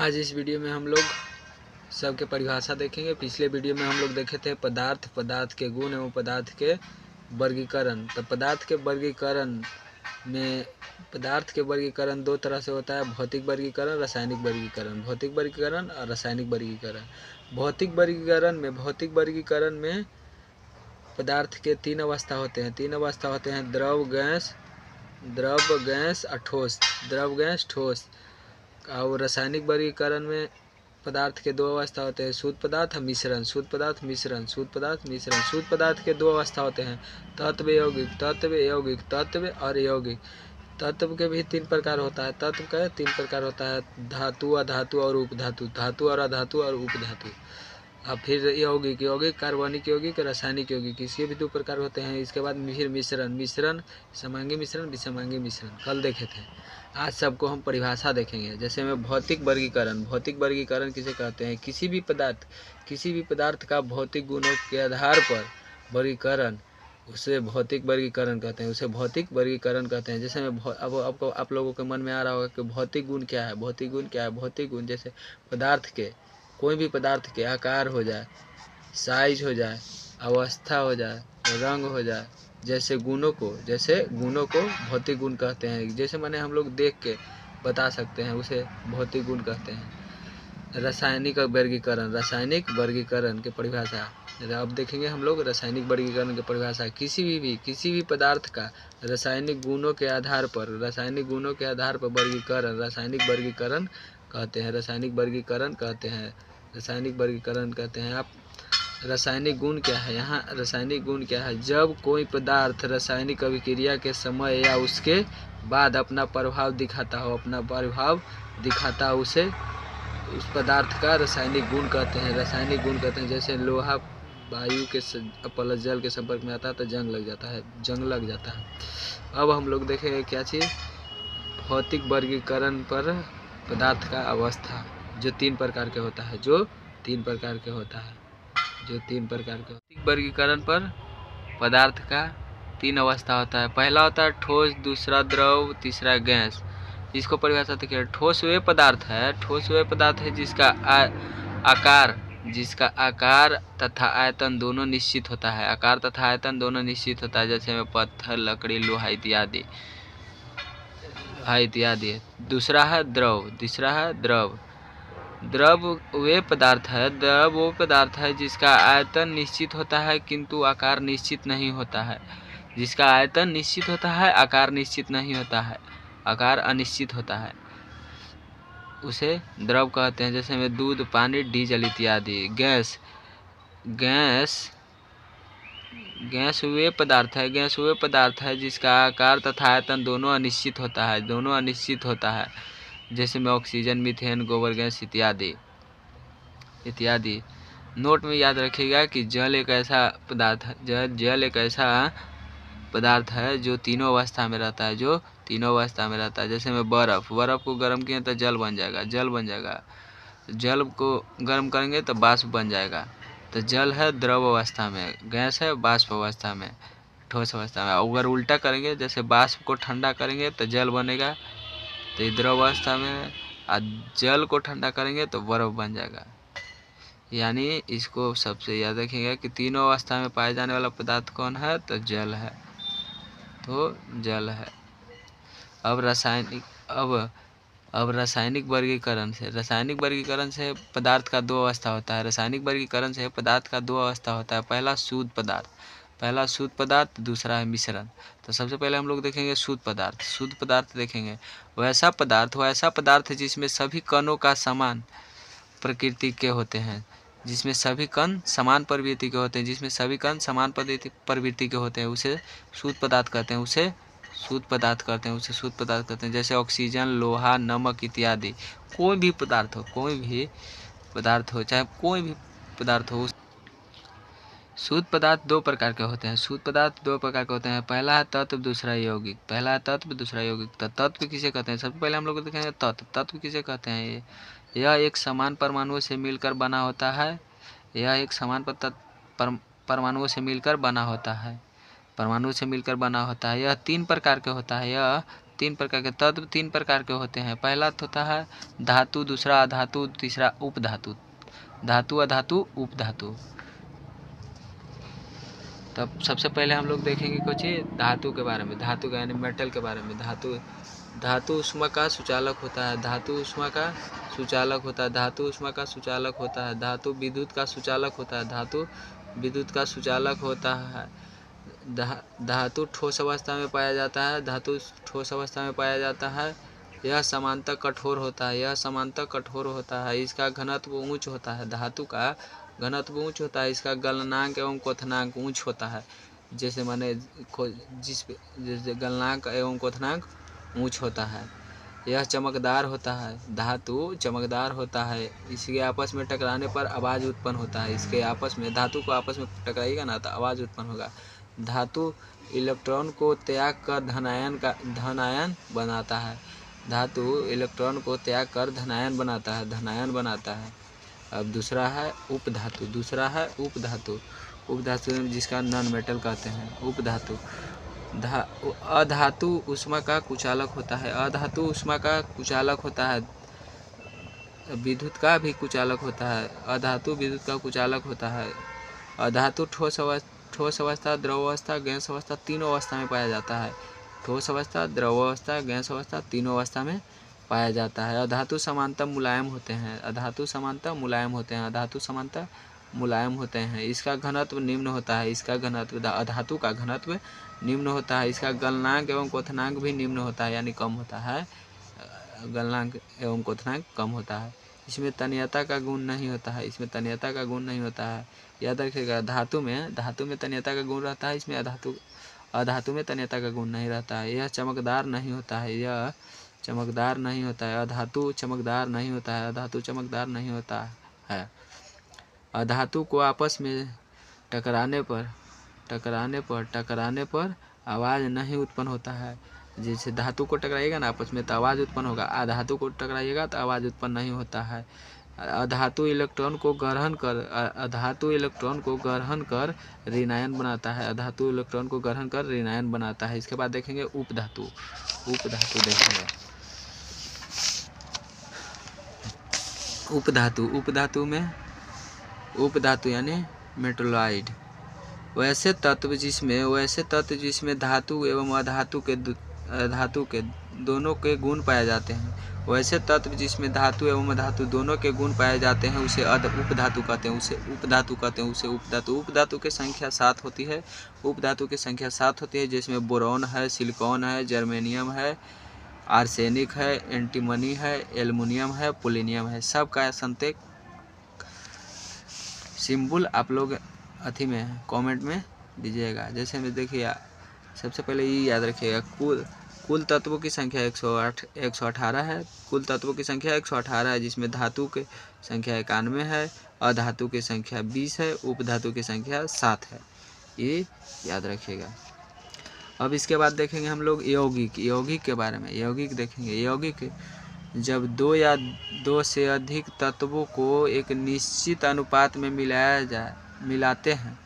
आज इस वीडियो में हम लोग सबके परिभाषा देखेंगे। पिछले वीडियो में हम लोग देखे थे पदार्थ, पदार्थ के गुण एवं पदार्थ के वर्गीकरण। तो पदार्थ के वर्गीकरण में पदार्थ के वर्गीकरण दो तरह से होता है, भौतिक वर्गीकरण, रासायनिक वर्गीकरण। भौतिक वर्गीकरण और रासायनिक वर्गीकरण। भौतिक वर्गीकरण में पदार्थ के तीन अवस्था होते हैं। द्रव, गैस और ठोस। द्रव, गैस, ठोस। और रासायनिक वर्गीकरण में पदार्थ के दो अवस्था होते हैं, शुद्ध पदार्थ और मिश्रण। शुद्ध पदार्थ, मिश्रण। शुद्ध पदार्थ के दो अवस्था होते हैं, तत्व और यौगिक। तत्व के भी तीन प्रकार होता है। तत्व का तीन प्रकार होता है, धातु, अधातु और उपधातु। धातु और अधातु और उपधातु। और फिर यौगिक कार्बनिक यौगिक, रासायनिक यौगिक, इसके भी दो प्रकार होते हैं। इसके बाद फिर मिश्रण, समांगी मिश्रण, विषमांगी मिश्रण कल देखे थे। आज सबको हम परिभाषा देखेंगे। जैसे में भौतिक वर्गीकरण किसे कहते हैं? किसी भी पदार्थ का भौतिक गुणों के आधार पर वर्गीकरण, उसे भौतिक वर्गीकरण कहते हैं। जैसे में अब आपको आप लोगों के मन में आ रहा होगा कि भौतिक गुण क्या है। भौतिक गुण जैसे कोई भी पदार्थ के आकार हो जाए, साइज हो जाए, अवस्था हो जाए, रंग हो जाए, जैसे गुणों को भौतिक गुण कहते हैं। जैसे माने हम लोग देख के बता सकते हैं, उसे भौतिक गुण कहते हैं। रासायनिक वर्गीकरण की परिभाषा अब देखेंगे हम लोग। रासायनिक वर्गीकरण की परिभाषा किसी भी पदार्थ का रासायनिक गुणों के आधार पर वर्गीकरण रासायनिक वर्गीकरण कहते हैं। आप रासायनिक गुण क्या है? यहाँ रासायनिक गुण क्या है? जब कोई पदार्थ रासायनिक अभिक्रिया के समय या उसके बाद अपना प्रभाव दिखाता हो, उसे उस पदार्थ का रासायनिक गुण कहते हैं। जैसे लोहा वायु के प्लस जल के संपर्क में आता है तो जंग लग जाता है। अब हम लोग देखेंगे क्या चीज़, भौतिक वर्गीकरण पर पदार्थ का अवस्था, जो तीन प्रकार के होता है। भौतिक वर्गीकरण पर पदार्थ का तीन अवस्था होता है। पहला होता है ठोस, दूसरा द्रव, तीसरा गैस। इसको परिभाषा देखिए। ठोस वे पदार्थ है जिसका आकार तथा आयतन दोनों निश्चित होता है। जैसे में पत्थर, लकड़ी, लोहा इत्यादि। दूसरा है द्रव। द्रव वो पदार्थ है जिसका आयतन निश्चित होता है किंतु आकार निश्चित नहीं होता है। आकार अनिश्चित होता है, उसे द्रव कहते हैं। जैसे में दूध, पानी, डीजल इत्यादि। गैस वे पदार्थ है जिसका आकार तथा आयतन दोनों अनिश्चित होता है। जैसे में ऑक्सीजन, मीथेन, गोबर गैस इत्यादि। नोट में याद रखिएगा कि जल एक ऐसा पदार्थ है जो तीनों अवस्था में रहता है। जैसे में बर्फ को गर्म किए तो जल बन जाएगा। जल को गर्म करेंगे तो बाष्प बन जाएगा। तो जल है द्रव अवस्था में, गैस है बाष्प अवस्था में, ठोस अवस्था में। अगर उल्टा करेंगे, जैसे बाष्प को ठंडा करेंगे तो जल बनेगा, तो द्रव अवस्था में। और जल को ठंडा करेंगे तो बर्फ बन जाएगा। यानी इसको सबसे याद रखिएगा कि तीनों अवस्था में पाए जाने वाला पदार्थ कौन है? तो जल है। अब रासायनिक वर्गीकरण से पदार्थ का दो अवस्था होता है। पहला शुद्ध पदार्थ, दूसरा है मिश्रण। तो सबसे पहले हम लोग देखेंगे शुद्ध पदार्थ देखेंगे। वैसा पदार्थ जिसमें सभी कणों का समान प्रकृति के होते हैं, जिसमें सभी कण समान प्रवृत्ति के होते हैं, उसे शुद्ध पदार्थ कहते हैं। जैसे ऑक्सीजन, लोहा, नमक इत्यादि। कोई भी पदार्थ हो। शुद्ध पदार्थ दो प्रकार के होते हैं। पहला है तत्व, दूसरा यौगिक। तो तत्व किसे कहते हैं? सबसे पहले हम लोग देखेंगे तत्व किसे कहते हैं। यह एक समान परमाणुओं से मिलकर बना होता है। परमाणुओं से मिलकर बना होता है। यह तीन प्रकार तीन प्रकार के तत्व तीन प्रकार के होते हैं। पहला होता है धातु, दूसरा अधातु, तीसरा उपधातु। धातु, अधातु, उपधातु। तब सबसे पहले हम लोग देखेंगे कुछ धातु के बारे में। धातु का यानी मेटल के बारे में। धातु ऊष्मा का सुचालक होता है। धातु ऊष्मा का सुचालक होता है। धातु ऊष्मा का सुचालक होता है। धातु विद्युत का सुचालक होता है। धातु विद्युत का सुचालक होता है। धातु ठोस अवस्था में पाया जाता है। धातु ठोस अवस्था में पाया जाता है। यह समांतर कठोर होता है। यह समांतर कठोर होता है। इसका घनत्व उच्च होता है। धातु का घनत्व उच्च होता है। इसका गलनांक एवं क्वथनांक उच्च होता है। जैसे माने जैसे गलनांक एवं क्वथनांक उच्च होता है। यह चमकदार होता है। धातु चमकदार होता है। इसके आपस में टकराने पर आवाज़ उत्पन्न होता है। इसके आपस में धातु को आपस में टकराएगा ना तो आवाज़ उत्पन्न होगा। धातु इलेक्ट्रॉन को त्याग कर धनायन बनाता है। धातु इलेक्ट्रॉन को त्याग कर धनायन बनाता है। अब दूसरा है उपधातु। उपधातु जिसका नॉन मेटल कहते हैं। उपधातु अधातु ऊष्मा का कुचालक होता है। अधातु ऊष्मा का कुचालक होता है। विद्युत का भी कुचालक होता है। अधातु विद्युत का कुचालक होता है। अधातु ठोस अवस्था, द्रव अवस्था, गैस अवस्था तीनों अवस्था में पाया जाता है। ठोस अवस्था, द्रव अवस्था, गैस अवस्था तीनों अवस्था में पाया जाता है। अधातु समांतर मुलायम होते हैं। अधातु समांतर मुलायम होते हैं। इसका घनत्व निम्न होता है। अधातु का घनत्व निम्न होता है। इसका गलनांक एवं क्वथनांक भी निम्न होता है, यानी कम होता है। गलनांक एवं क्वथनांक कम होता है। इसमें तन्यता का गुण नहीं होता है। याद रखिएगा, धातु में तन्यता का गुण रहता है। इसमें अधातु में तन्यता का गुण नहीं रहता है। यह चमकदार नहीं होता है। अधातु चमकदार नहीं होता है। अधातु को आपस में टकराने पर आवाज़ नहीं उत्पन्न होता है। जैसे धातु को टकराइएगा ना आपस में तो आवाज़ उत्पन्न होगा। अधातु को टकराइएगा तो आवाज़ उत्पन्न नहीं होता है। अधातु इलेक्ट्रॉन को ग्रहण कर ऋणायन बनाता है। इसके बाद देखेंगे उपधातु देखेंगे। उपधातु यानी मेटलॉइड। वैसे तत्व जिसमें धातु एवं अधातु के दोनों के गुण पाए जाते हैं। वैसे तत्व जिसमें धातु एवं अधातु दोनों के गुण पाए जाते हैं उसे उपधातु कहते हैं। उपधातु की संख्या 7 होती है। जिसमें बोरॉन है, सिलिकॉन है, जर्मेनियम है, आर्सेनिक है, एंटीमनी है, एल्युमिनियम है, पोलिनियम है। सब का संकेत सिंबल आप लोग अथी में कमेंट में दीजिएगा। जैसे में देखिए, सबसे पहले ये याद रखिएगा, कुल तत्वों की संख्या 118 है। कुल तत्वों की संख्या 118 है, जिसमें धातु की संख्या 91 है, अधातु की संख्या 20 है, उपधातु की संख्या 7 है। ये याद रखिएगा। अब इसके बाद देखेंगे हम लोग यौगिक के बारे में। यौगिक देखेंगे। यौगिक जब दो या दो से अधिक तत्वों को एक निश्चित अनुपात में मिलाते हैं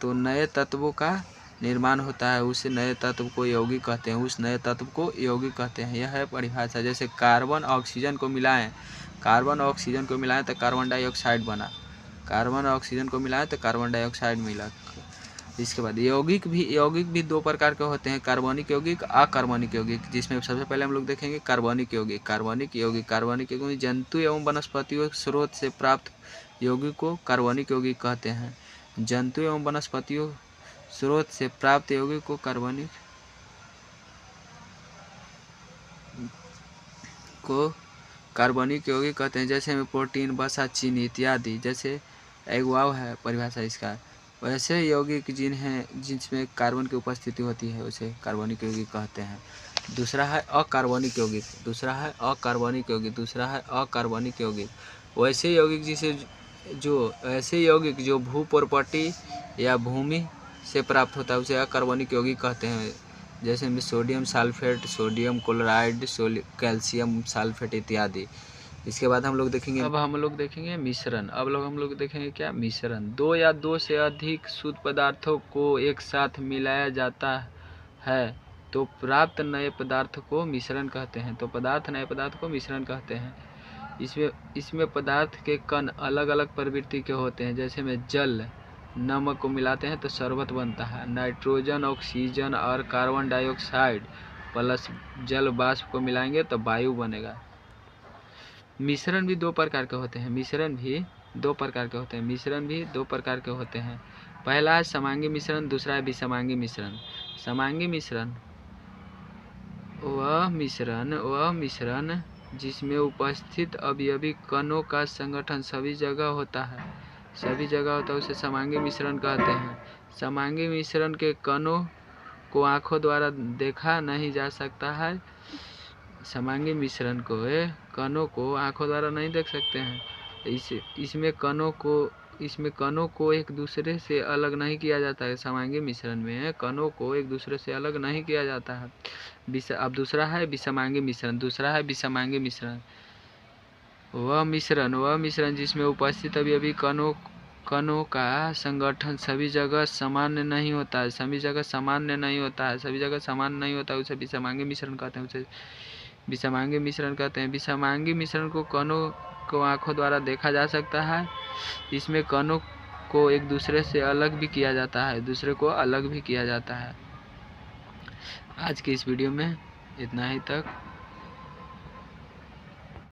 तो नए तत्वों का निर्माण होता है। उस नए तत्व को यौगिक कहते हैं। यह है परिभाषा। जैसे कार्बन ऑक्सीजन को मिलाएं तो कार्बन डाइऑक्साइड बना। मिला। इसके बाद यौगिक भी दो प्रकार के होते हैं, कार्बनिक यौगिक, अकार्बनिक यौगिक। जिसमें सबसे पहले हम लोग देखेंगे कार्बनिक यौगिक जंतु एवं वनस्पतियों स्रोत से प्राप्त यौगिक को कार्बनिक यौगिक कहते हैं। जंतु एवं वनस्पतियों स्रोत से प्राप्त यौगिक को कार्बनिक यौगिक कहते हैं। जैसे में प्रोटीन, वसा, चीनी इत्यादि। जैसे एगवाव है परिभाषा इसका। वैसे यौगिक जिनमें कार्बन की उपस्थिति होती है उसे कार्बनिक यौगिक कहते हैं। दूसरा है अकार्बनिक यौगिक। वैसे यौगिक जो भू प्रॉपर्टी या भूमि से प्राप्त होता है उसे अकार्बनिक यौगिक कहते हैं। जैसे में sodium sulphate, sodium chloride, calcium sulphate इत्यादि। इसके बाद हम लोग देखेंगे मिश्रण। हम लोग देखेंगे क्या मिश्रण। दो या दो से अधिक शुद्ध पदार्थों को एक साथ मिलाया जाता है तो प्राप्त नए पदार्थ को मिश्रण कहते हैं। तो पदार्थ नए पदार्थ को मिश्रण कहते हैं। इसमें पदार्थ के कण अलग अलग प्रवृत्ति के होते हैं। जैसे में जल नमक को मिलाते हैं तो शरबत बनता है। नाइट्रोजन ऑक्सीजन और कार्बन डाइऑक्साइड प्लस जल वाष्प को मिलाएंगे तो वायु बनेगा। मिश्रण भी दो प्रकार के होते हैं। मिश्रण भी दो प्रकार के होते हैं। पहला है समांगी मिश्रण, दूसरा है विषमांगी मिश्रण। समांगी मिश्रण वह मिश्रण जिसमें उपस्थित अवयवी कणों का संगठन सभी जगह होता है उसे समांगी मिश्रण कहते हैं। समांगी मिश्रण के कणों को आंखों द्वारा देखा नहीं जा सकता है। समांगी मिश्रण को कणों को आंखों द्वारा नहीं देख सकते हैं। इसमें कणों को एक दूसरे से अलग नहीं किया जाता है। समांगी मिश्रण में कणों को एक दूसरे से अलग नहीं किया जाता है। अब दूसरा है विषमांगी मिश्रण। वह मिश्रण जिसमें उपस्थित अवयवी कणों का संगठन सभी जगह सामान्य नहीं होता है। उसे विषमांगी मिश्रण कहते हैं। विषमांगी मिश्रण को कणों को आंखों द्वारा देखा जा सकता है। इसमें कणों को एक दूसरे से अलग भी किया जाता है। आज की इस वीडियो में इतना ही तक।